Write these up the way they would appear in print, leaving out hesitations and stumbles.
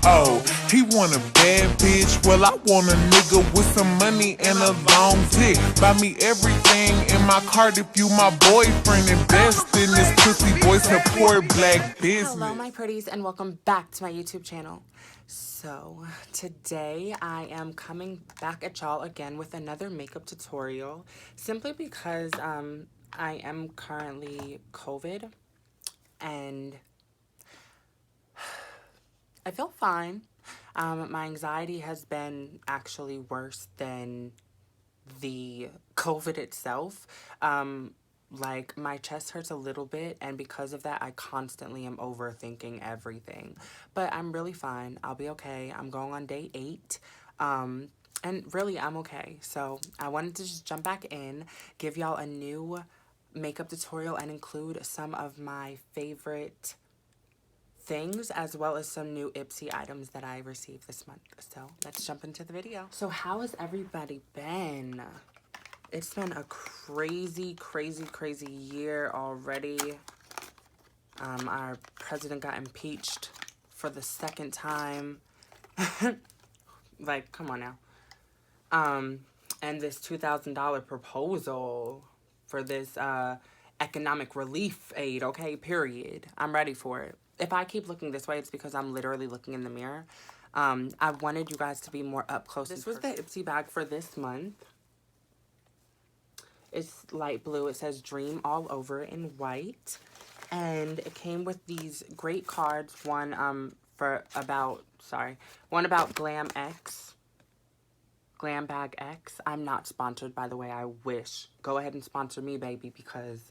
Oh, he want a bad bitch. Well, I want a nigga with some money and a long dick. Buy me everything in my cart if you my boyfriend. Invest in this pussy boy, support black business. Hello, my pretties, and welcome back to my YouTube channel. So, today I am coming back at y'all again with another makeup tutorial, simply because I am currently COVID, and I feel fine. My anxiety has been actually worse than the COVID itself. Like, my chest hurts a little bit, and because of that, I constantly am overthinking everything. But I'm really fine. I'll be okay. I'm going on day 8. And really, I'm okay. So I wanted to just jump back in, give y'all a new makeup tutorial, and include some of my favorite things, as well as some new Ipsy items that I received this month. So let's jump into the video. So how has everybody been? It's been a crazy, crazy, crazy year already. Our president got impeached for the second time. Like, come on now. And this $2,000 proposal for this economic relief aid, okay, period. I'm ready for it. If I keep looking this way, it's because I'm literally looking in the mirror. I wanted you guys to be more up close. This was the Ipsy bag for this month. It's light blue. It says Dream all over in white. And it came with these great cards. One about Glam X. Glam Bag X. I'm not sponsored, by the way. I wish. Go ahead and sponsor me, baby, because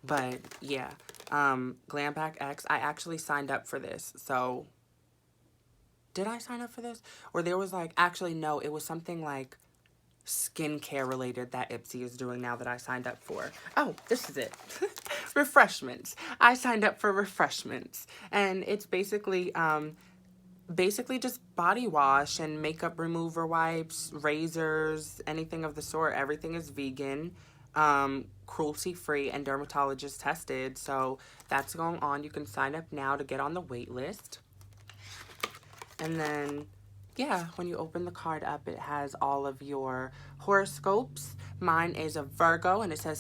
But yeah, Glam Bag X. I actually signed up for this. So did I sign up for this? Or there was like, actually no, it was something like skincare related that Ipsy is doing now that I signed up for. Oh, this is it. Refreshments. I signed up for refreshments. And it's basically just body wash and makeup remover wipes, razors, anything of the sort. Everything is vegan, cruelty free, and dermatologist tested. So that's going on. You can sign up now to get on the wait list. And then, yeah, when you open the card up, it has all of your horoscopes. Mine is a Virgo, and it says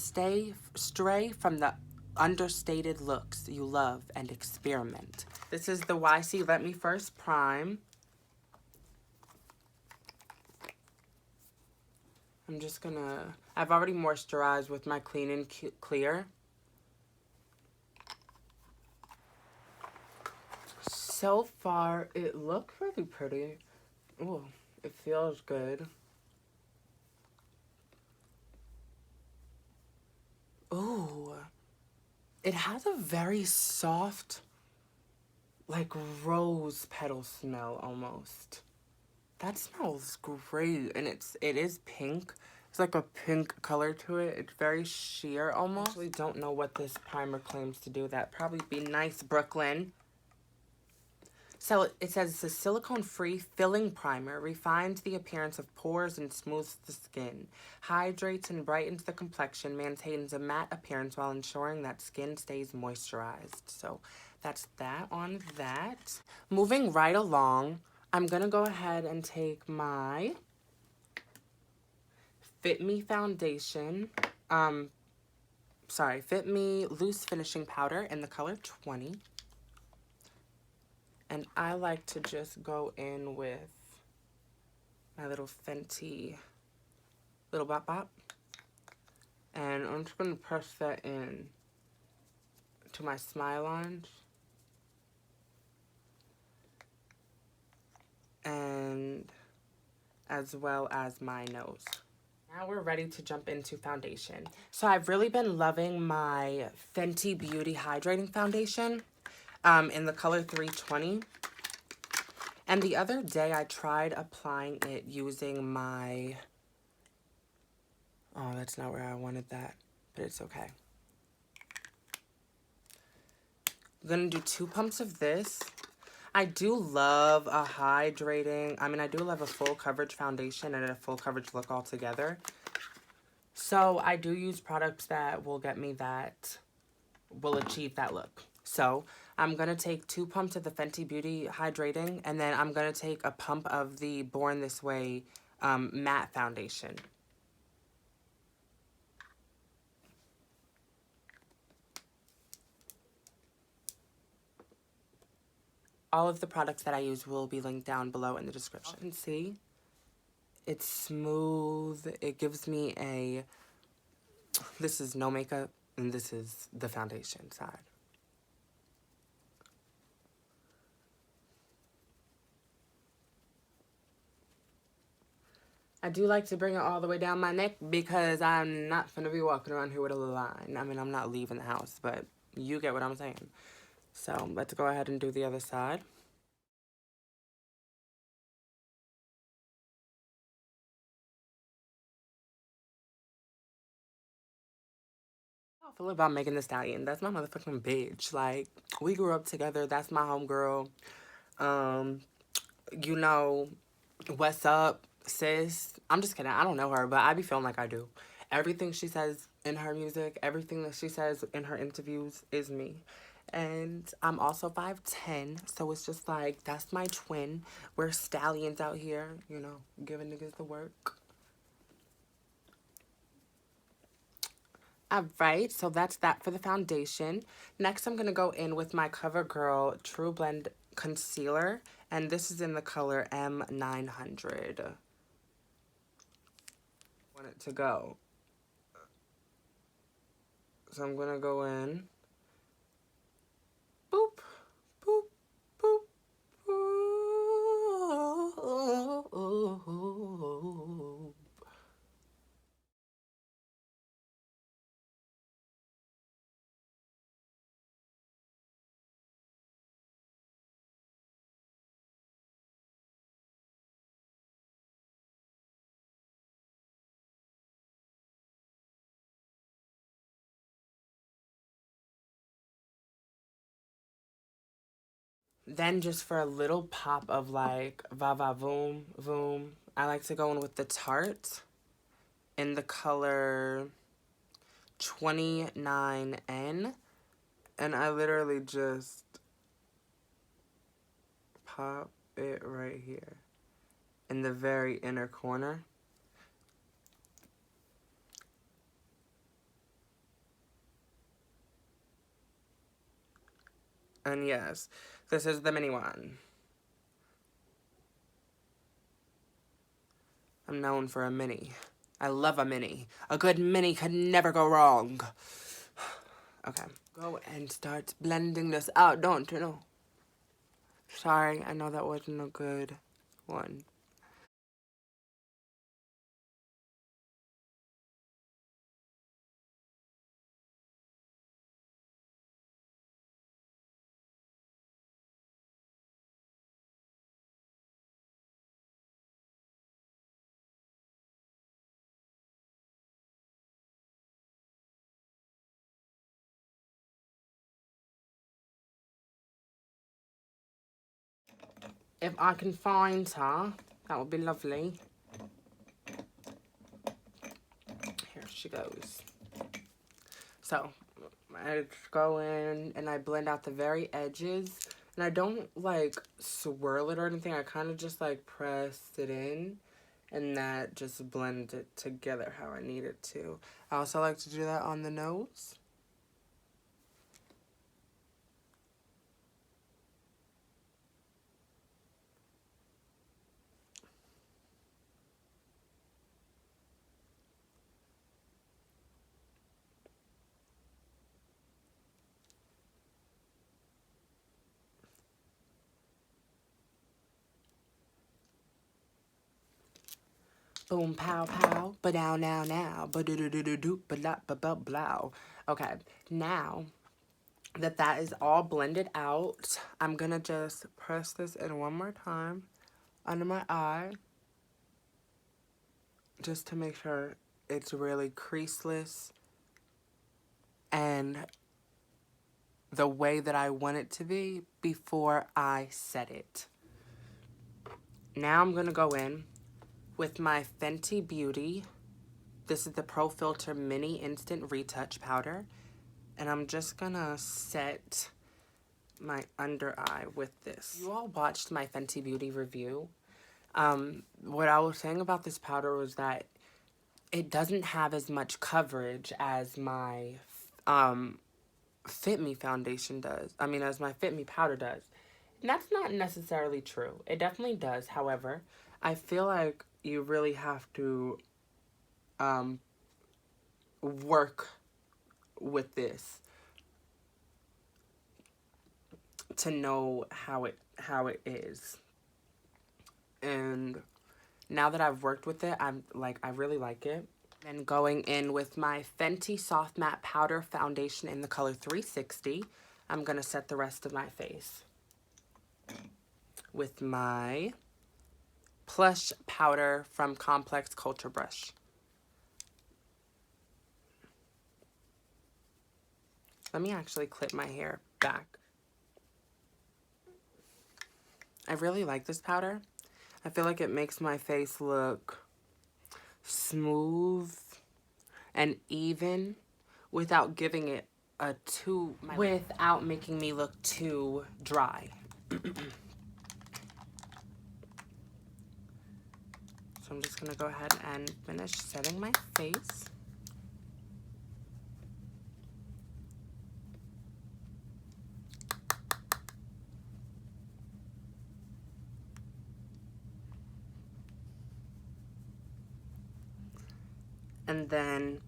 stray from the understated looks you love and experiment. This is the YC Let Me First Prime. I'm just gonna, I've already moisturized with my Clean and Clear. So far, it looks really pretty. Oh, it feels good. Ooh, it has a very soft, like, rose petal smell almost. That smells great, and it is pink. It's like a pink color to it. It's very sheer almost. I actually don't know what this primer claims to do. That'd probably be nice, Brooklyn. So it says it's a silicone-free filling primer, refines the appearance of pores and smooths the skin, hydrates and brightens the complexion, maintains a matte appearance while ensuring that skin stays moisturized. So that's that on that. Moving right along, I'm going to go ahead and take my Fit Me foundation, Fit Me Loose Finishing Powder in the color 20. And I like to just go in with my little Fenty little bop bop. And I'm just going to press that in to my smile lines. And as well as my nose. Now we're ready to jump into foundation. So I've really been loving my Fenty Beauty Hydrating Foundation in the color 320. And the other day I tried applying it using my... Oh, that's not where I wanted that, but it's okay. I'm going to do 2 pumps of this. I do love a hydrating, I do love a full coverage foundation and a full coverage look altogether. So I do use products that will get me that, will achieve that look. So I'm going to take 2 pumps of the Fenty Beauty Hydrating, and then I'm going to take a pump of the Born This Way matte foundation. All of the products that I use will be linked down below in the description. You can see it's smooth. It gives me a, this is no makeup, and this is the foundation side. I do like to bring it all the way down my neck because I'm not gonna be walking around here with a line. I mean, I'm not leaving the house, but you get what I'm saying. So let's go ahead and do the other side. I feel about Megan Thee Stallion. That's my motherfucking bitch. Like, we grew up together. That's my homegirl. You know, what's up, sis? I'm just kidding. I don't know her, but I be feeling like I do. Everything she says in her music, everything that she says in her interviews is me. And I'm also 5'10", so it's just like, that's my twin. We're stallions out here, you know, giving niggas the work. Alright, so that's that for the foundation. Next, I'm going to go in with my CoverGirl True Blend Concealer. And this is in the color M900. I want it to go. So I'm going to go in. Boop, boop, boop, boop. Then just for a little pop of like va va voom voom, I like to go in with the Tarte in the color 29N, and I literally just pop it right here in the very inner corner. And yes, this is the mini one. I'm known for a mini. I love a mini. A good mini could never go wrong. Okay. Go and start blending this out, don't you know? Sorry, I know that wasn't a good one. If I can find her, that would be lovely. Here she goes. So, I just go in and I blend out the very edges. And I don't, like, swirl it or anything. I kind of just, like, press it in. And that just blends it together how I need it to. I also like to do that on the nose. Boom, pow, pow, ba-dow, now, now, ba-do-do-do-do-do, ba-la, ba-ba-blow. Okay, now that that is all blended out, I'm gonna just press this in one more time under my eye, just to make sure it's really creaseless and the way that I want it to be before I set it. Now I'm gonna go in with my Fenty Beauty. This is the Pro Filter Mini Instant Retouch Powder. And I'm just gonna set my under eye with this. You all watched my Fenty Beauty review. What I was saying about this powder was that it doesn't have as much coverage as my Fit Me foundation does. I mean, as my Fit Me powder does. And that's not necessarily true. It definitely does. However, I feel like you really have to work with this to know how it is. And now that I've worked with it, I really like it. Then going in with my Fenty Soft Matte Powder Foundation in the color 360, I'm going to set the rest of my face with my Plush Powder from Complex Culture Brush. Let me actually clip my hair back. I really like this powder. I feel like it makes my face look smooth and even without giving it a without making me look too dry. So I'm just gonna go ahead and finish setting my face. And then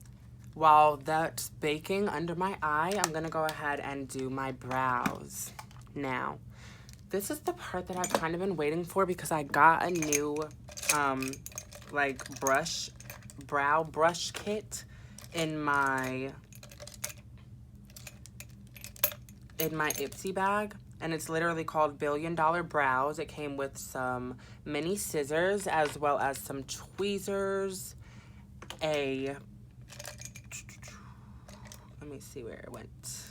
while that's baking under my eye, I'm gonna go ahead and do my brows. Now, this is the part that I've kind of been waiting for because I got a new like brow brush kit in my Ipsy bag, and it's literally called Billion Dollar Brows. It came with some mini scissors as well as some tweezers, let me see where it went,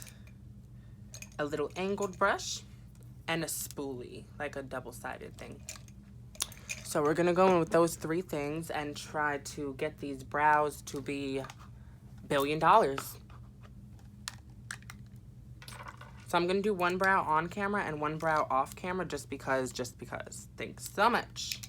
a little angled brush, and a spoolie, like a double-sided thing. So we're gonna go in with those three things and try to get these brows to be $1 billion. So I'm gonna do one brow on camera and one brow off camera just because. Thanks so much.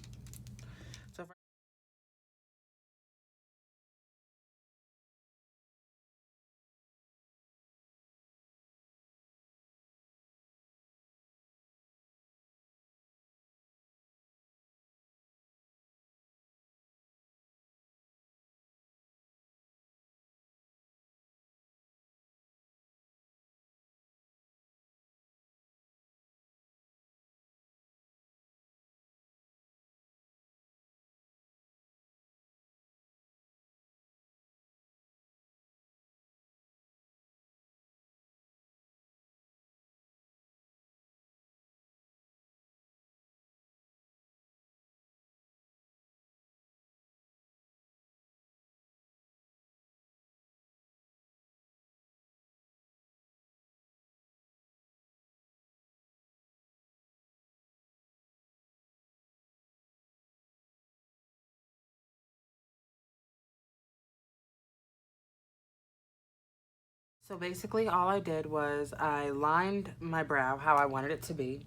So basically all I did was I lined my brow how I wanted it to be,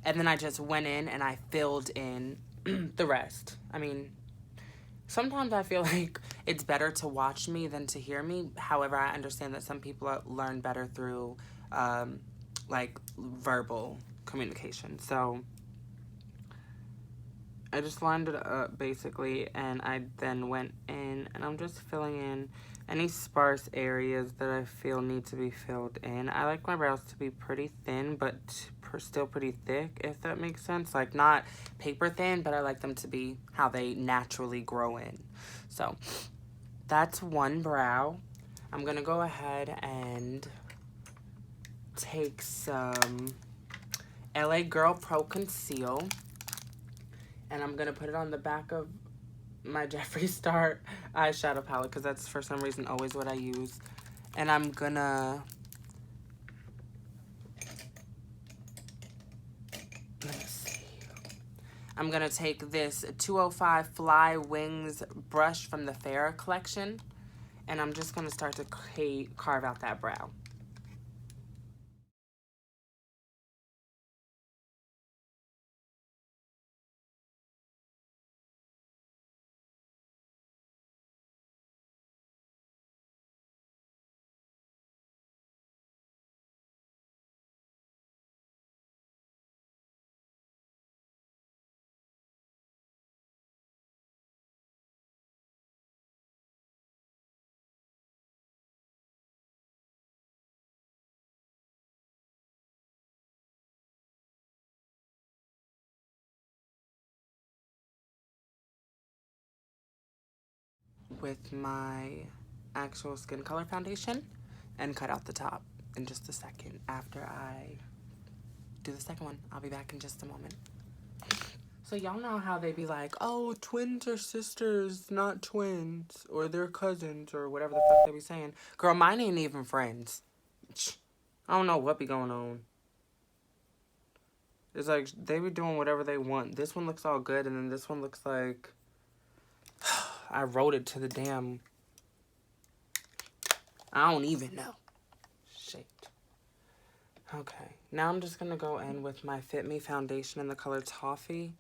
and then I just went in and I filled in the rest. I mean, sometimes I feel like it's better to watch me than to hear me. However, I understand that some people learn better through like verbal communication. So I just lined it up basically, and I then went in and I'm just filling in any sparse areas that I feel need to be filled in. I like my brows to be pretty thin, but still pretty thick, if that makes sense. Like, not paper thin, but I like them to be how they naturally grow in. So that's one brow. I'm gonna go ahead and take some LA Girl Pro Conceal, and I'm gonna put it on the back of my Jeffree Star eyeshadow palette because that's for some reason always what I use. And I'm gonna, let me see. I'm gonna take this 205 Fly Wings brush from the Farrah collection, and I'm just gonna start to carve out that brow. with my actual skin color foundation and cut out the top in just a second after I do the second one. I'll be back in just a moment. So y'all know how they be like, oh, twins are sisters, not twins, or they're cousins, or whatever the fuck they be saying. Girl, mine ain't even friends. I don't know what be going on. It's like, they be doing whatever they want. This one looks all good, and then this one looks like I wrote it to the damn... I don't even know. Shit. Okay. Now I'm just going to go in with my Fit Me foundation in the color Toffee.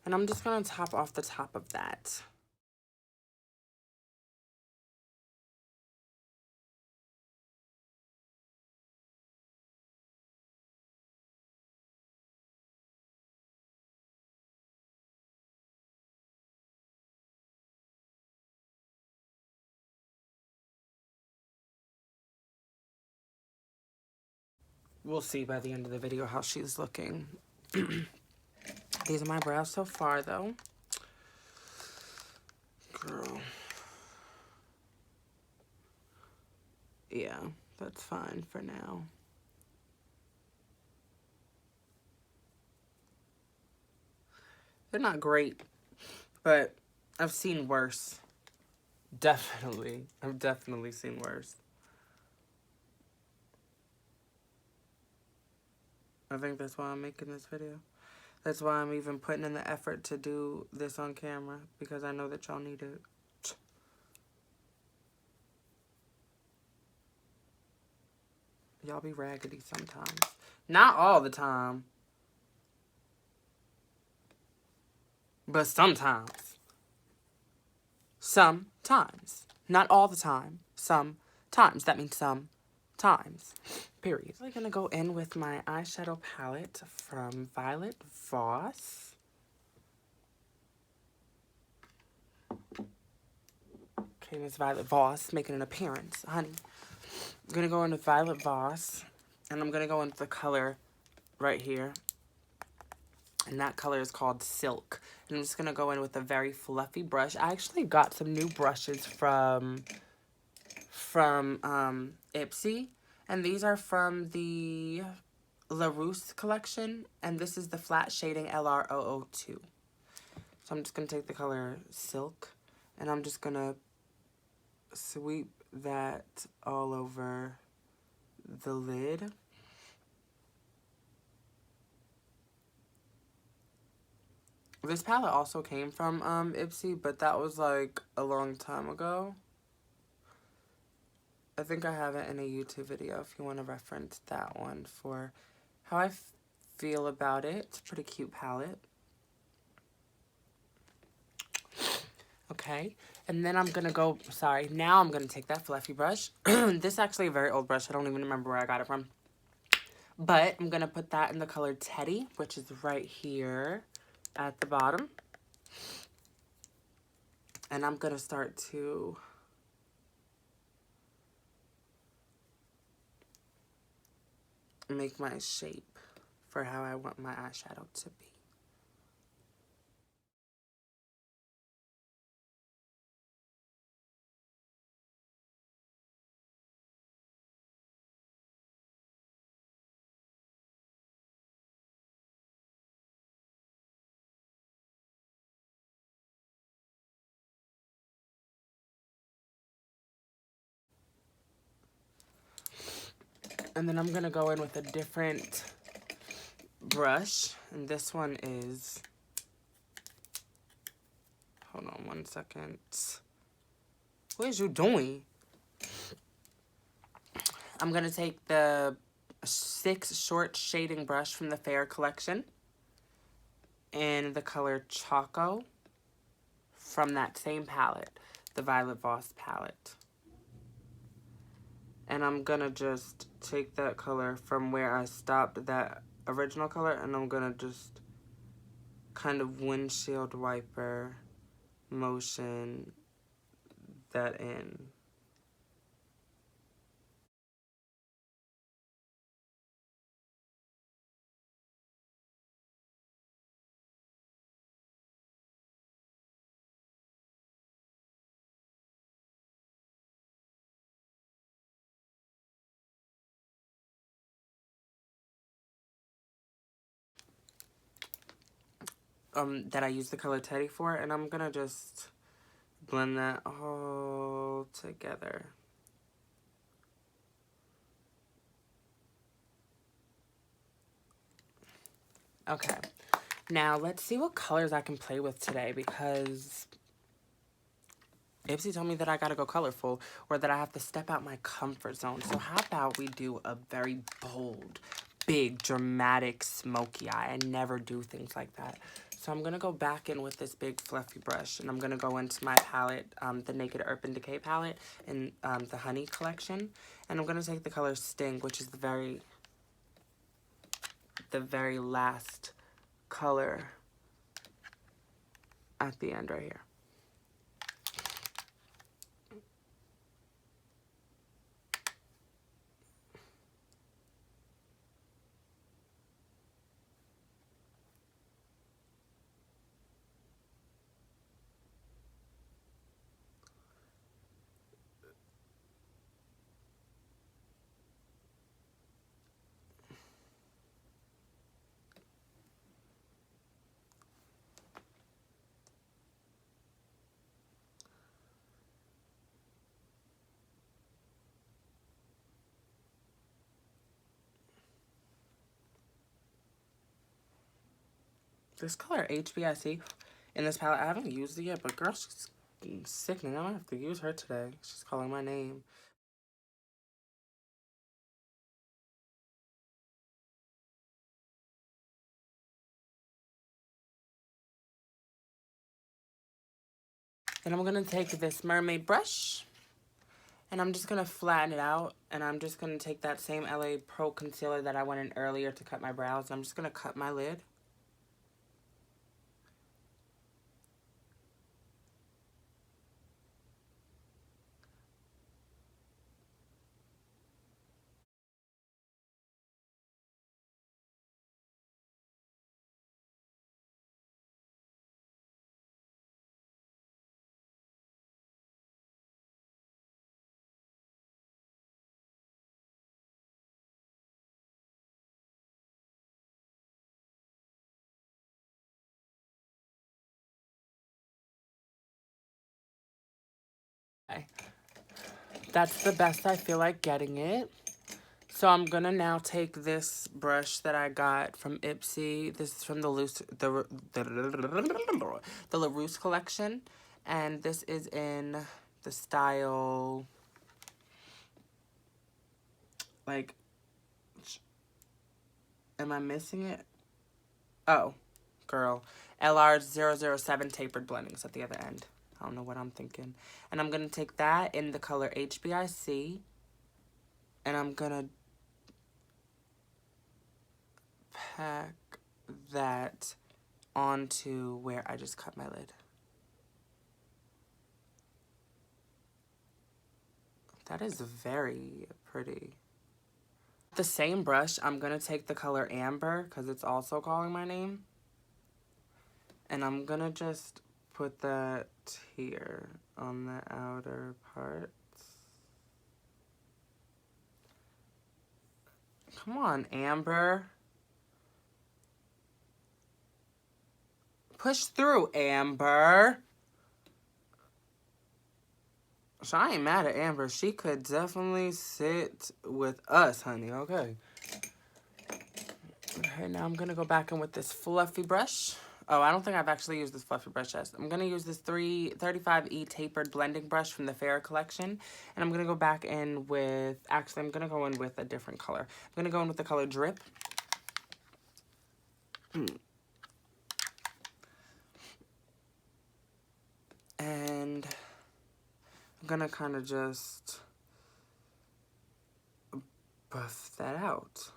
And I'm just going to top off the top of that. We'll see by the end of the video how she's looking. These are my brows so far, though. Girl. Yeah, that's fine for now. They're not great, but I've seen worse. Definitely. I've definitely seen worse. I think that's why I'm making this video. That's why I'm even putting in the effort to do this on camera, because I know that y'all need it. Y'all be raggedy sometimes. Not all the time. But sometimes. Sometimes. Not all the time. Sometimes. That means sometimes. Period. I'm going to go in with my eyeshadow palette from Violet Voss. Okay, Miss Violet Voss making an appearance, honey. I'm going to go in with Violet Voss. And I'm going to go into the color right here. And that color is called Silk. And I'm just going to go in with a very fluffy brush. I actually got some new brushes from Ipsy. And these are from the LaRousse collection. And this is the Flat Shading LR002. So I'm just going to take the color Silk. And I'm just going to sweep that all over the lid. This palette also came from Ipsy, but that was like a long time ago. I think I have it in a YouTube video if you want to reference that one for how I feel about it. It's a pretty cute palette. Okay, and then I'm going to go, now I'm going to take that fluffy brush. This is actually a very old brush. I don't even remember where I got it from. But I'm going to put that in the color Teddy, which is right here at the bottom. And I'm going to start to make my shape for how I want my eyeshadow to be. And then I'm going to go in with a different brush. And this one is... Hold on 1 second. What is you doing? I'm going to take the 6 short shading brush from the Fair collection in the color Choco from that same palette, the Violet Voss palette. And I'm going to just take that color from where I stopped that original color, and I'm going to just kind of windshield wiper motion that in. that I use the color Teddy for, and I'm gonna just blend that all together. Okay, now let's see what colors I can play with today, because Ipsy told me that I gotta go colorful, or that I have to step out my comfort zone. So how about we do a very bold, big, dramatic, smoky eye? I never do things like that. So I'm gonna go back in with this big fluffy brush, and I'm gonna go into my palette, the Naked Urban Decay palette in the Honey collection. And I'm gonna take the color Sting, which is the very last color at the end right here. This color HBIC in this palette, I haven't used it yet, but girl, she's sickening. I might have to use her today. She's calling my name. Then I'm going to take this mermaid brush, and I'm just going to flatten it out, and I'm just going to take that same LA Pro concealer that I went in earlier to cut my brows, and I'm just going to cut my lid. Okay. That's the best I feel like getting it. So I'm gonna now take this brush that I got from Ipsy. This is from the LaRousse collection, and this is in the style, like, am I missing it? Oh, girl, LR007 tapered blendings at the other end. I don't know what I'm thinking. And I'm gonna take that in the color HBIC, and I'm gonna pack that onto where I just cut my lid. That is very pretty. The same brush, I'm gonna take the color Amber, because it's also calling my name. And I'm gonna just put that here on the outer parts. Come on, Amber. Push through, Amber. So I ain't mad at Amber. She could definitely sit with us, honey, okay? Okay, now I'm going to go back in with this fluffy brush. Oh, I don't think I've actually used this fluffy brush yet. I'm going to use this 35E tapered blending brush from the Farrah collection. And I'm going to go back in with, actually, I'm going to go in with a different color. I'm going to go in with the color Drip. And I'm going to kind of just buff that out.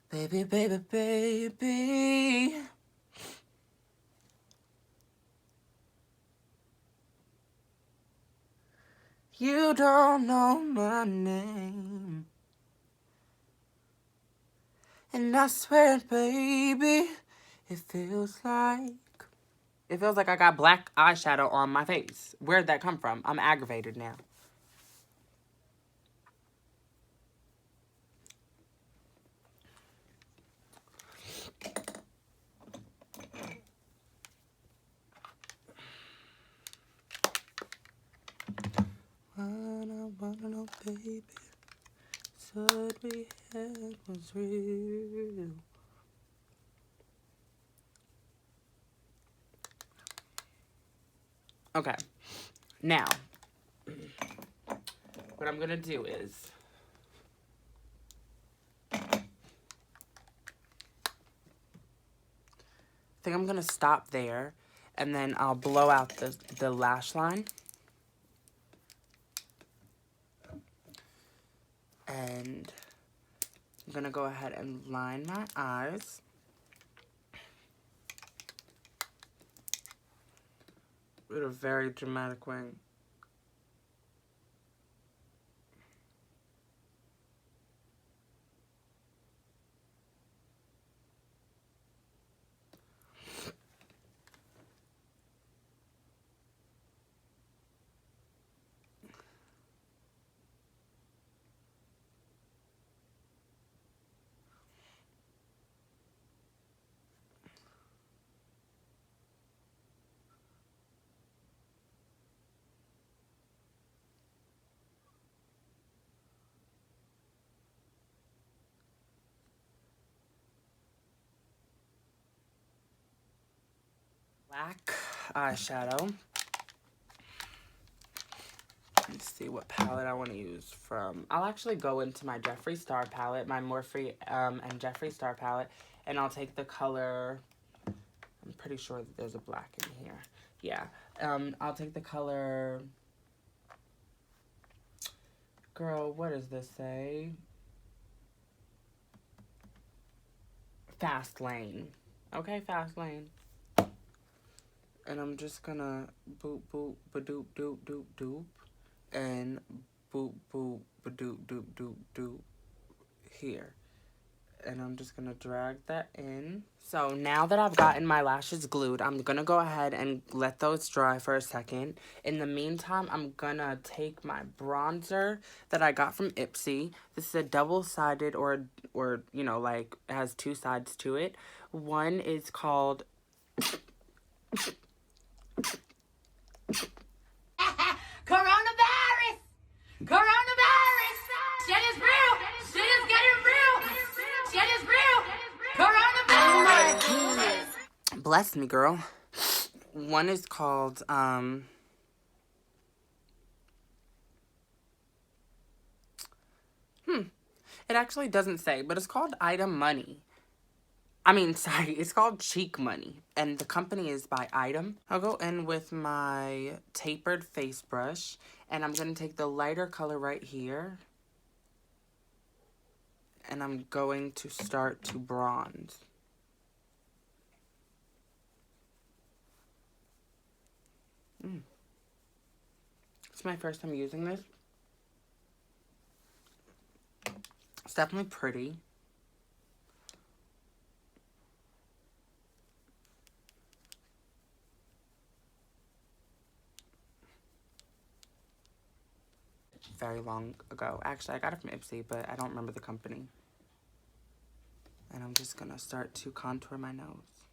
Baby, baby, baby. You don't know my name. And I swear, baby, it feels like It feels like I got black eyeshadow on my face. Where'd that come from? I'm aggravated now. What I wanna know, baby, so what we had was real. Okay, now, what I'm gonna do is, I think I'm gonna stop there, and then I'll blow out the lash line. And I'm gonna go ahead and line my eyes. With a very dramatic wing. Black eyeshadow. Let's see what palette I want to use from. I'll actually go into my Jeffree Star palette, my Morphe and Jeffree Star palette, and I'll take the color. I'm pretty sure that there's a black in here. Yeah. I'll take the color. Girl, what does this say? Fast Lane. Okay, Fast Lane. And I'm just gonna boop, boop, ba-doop, doop, doop, doop. And boop, boop, ba-doop, doop, doop, doop. Here. And I'm just gonna drag that in. So now that I've gotten my lashes glued, I'm gonna go ahead and let those dry for a second. In the meantime, I'm gonna take my bronzer that I got from Ipsy. This is a double-sided or you know, like, it has two sides to it. One is called Coronavirus! Coronavirus! Shit is real! Shit is getting real! Shit is real! Coronavirus! Oh my goodness. Bless me, girl. One is called, it actually doesn't say, but it's called Item Money. I mean, sorry, it's called Cheek Money, and the company is by Item. I'll go in with my tapered face brush, and I'm going to take the lighter color right here, and I'm going to start to bronze. It's my first time using this. It's definitely pretty. Very long ago. Actually, I got it from Ipsy, but I don't remember the company. And I'm just gonna start to contour my nose.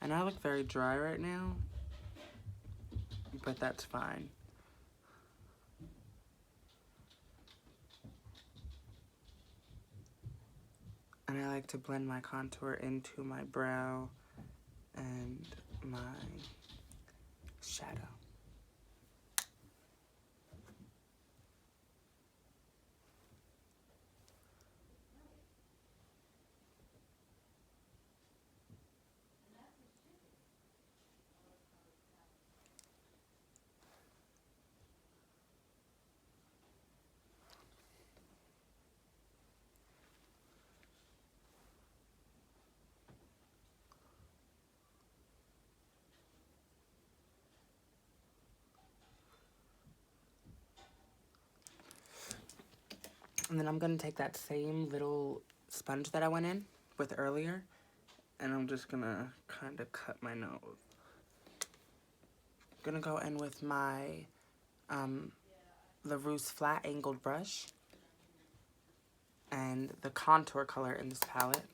And I look very dry right now, but that's fine. And I like to blend my contour into my brow and my shadow. And then I'm going to take that same little sponge that I went in with earlier, And I'm just gonna kind of cut my nose. Gonna go in with my LaRousse flat angled brush and the contour color in this palette.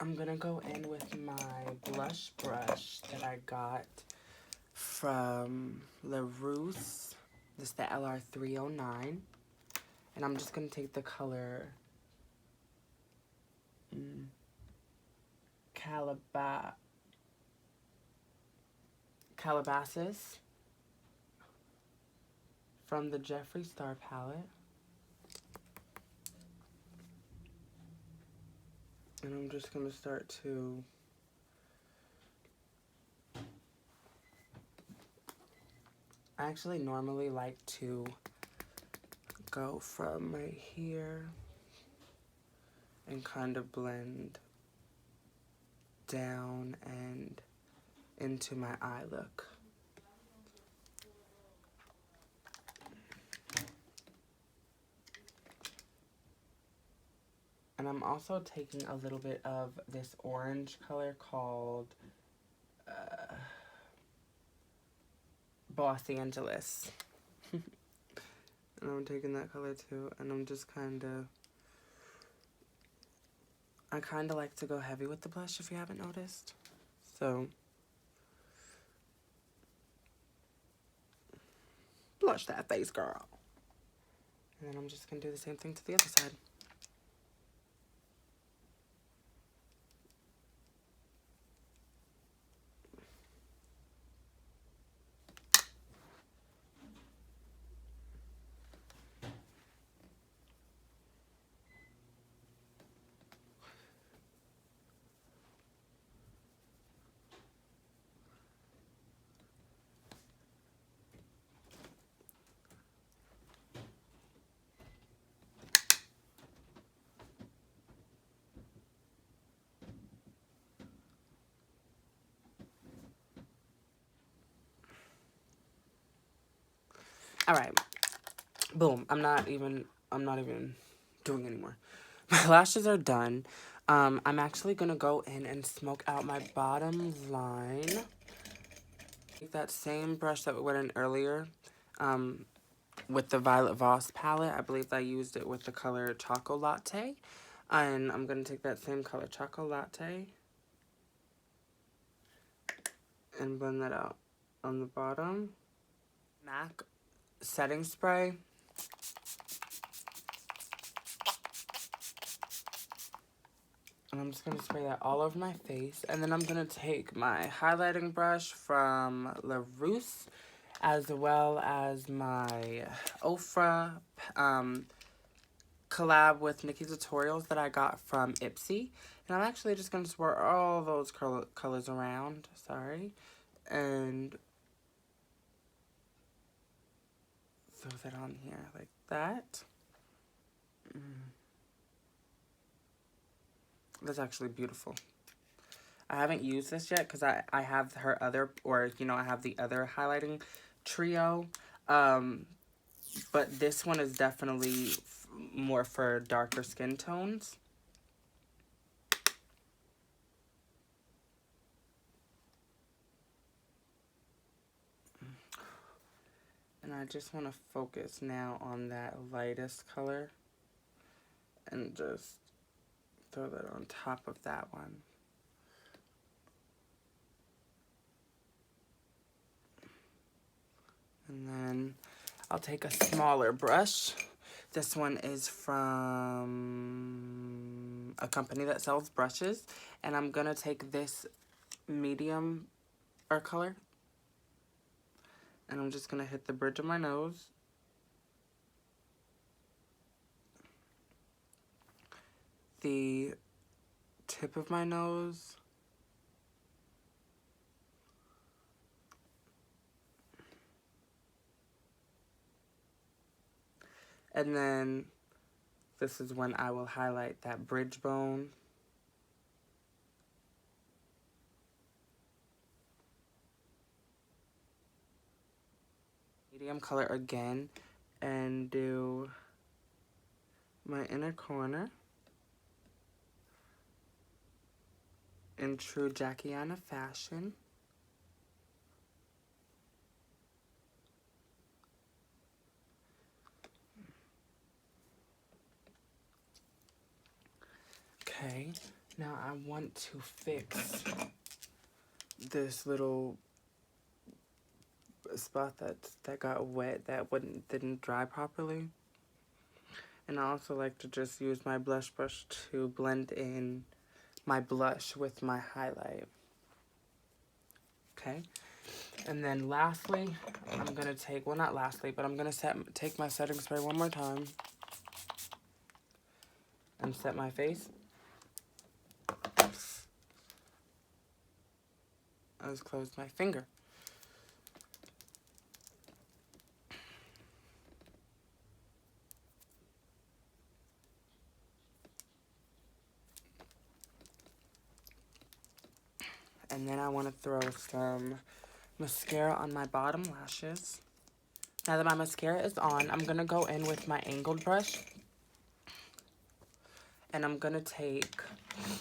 I'm gonna go in with my blush brush that I got from LaRousse. This is the LR309. And I'm just gonna take the color Calabasas from the Jeffree Star palette. And I'm just gonna start to I actually normally like to go from right here and kind of blend down and into my eye look. And I'm also taking a little bit of this orange color called Los Angeles. And I'm taking that color too, and I'm just I kind of like to go heavy with the blush if you haven't noticed. So, blush that face, girl. And then I'm just going to do the same thing to the other side. All right. Boom. I'm not even doing anymore. My lashes are done. I'm actually going to go in and smoke out my bottom line. Take that same brush that we went in earlier with the Violet Voss palette. I believe I used it with the color Choco Latte. And I'm going to take that same color Choco Latte and blend that out on the bottom. MAC setting spray. And I'm just going to spray that all over my face. And then I'm going to take my highlighting brush from LaRousse as well as my Ofra collab with Nikki Tutorials that I got from Ipsy. And I'm actually just going to swirl all those colors around. Sorry. And throw that on here like that. That's actually beautiful. I haven't used this yet because I have her other, or, you know, I have the other highlighting trio. But this one is definitely more for darker skin tones. And I just want to focus now on that lightest color and just throw that on top of that one. And then I'll take a smaller brush. This one is from a company that sells brushes. And I'm going to take this medium color. And I'm just going to hit the bridge of my nose. The tip of my nose. And then this is when I will highlight that bridge bone. Medium color again, and do my inner corner in true Jackiana fashion. Okay, now I want to fix this little spot that got wet, that didn't dry properly. And I also like to just use my blush brush to blend in my blush with my highlight. Okay, and then lastly, I'm gonna take, well, not lastly, but I'm gonna take my setting spray one more time and set my face. I just closed my finger. And then I want to throw some mascara on my bottom lashes. Now that my mascara is on, I'm going to go in with my angled brush. And I'm going to take,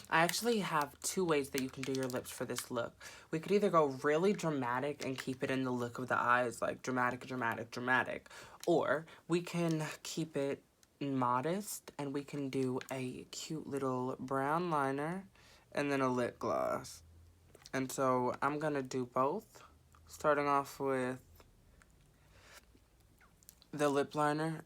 I actually have two ways that you can do your lips for this look. We could either go really dramatic and keep it in the look of the eyes, like dramatic, dramatic, dramatic. Or we can keep it modest and we can do a cute little brown liner and then a lip gloss. And so I'm going to do both, starting off with the lip liner.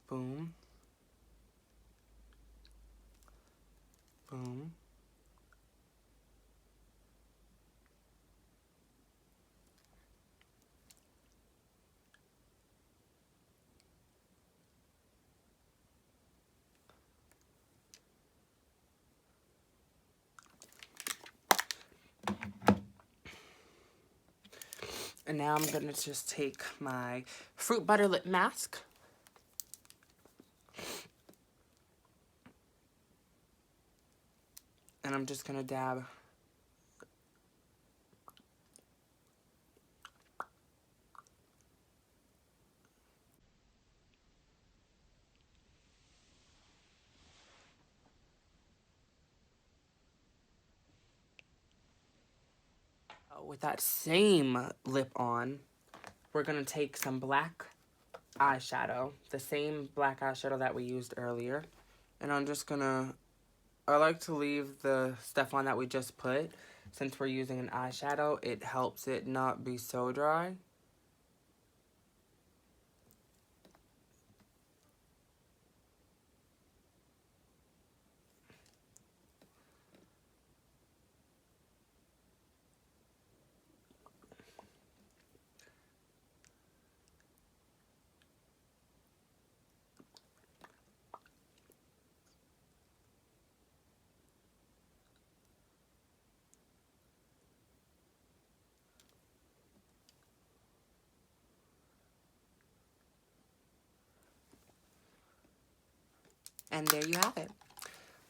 Boom. Boom. And now I'm going to just take my Fruit Butter Lip Mask. And I'm just going to dab with that same lip on. We're going to take some black eyeshadow, the same black eyeshadow that we used earlier. And I'm just going to, I like to leave the stuff on that we just put. Since we're using an eyeshadow, it helps it not be so dry. And there you have it.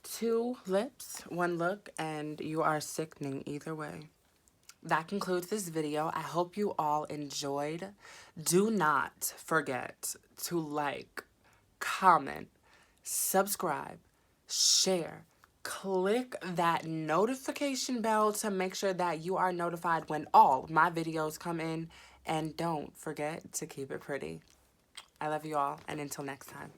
2 lips, 1 look, and you are sickening either way. That concludes this video. I hope you all enjoyed. Do not forget to like, comment, subscribe, share, click that notification bell to make sure that you are notified when all my videos come in. And don't forget to keep it pretty. I love you all, and until next time.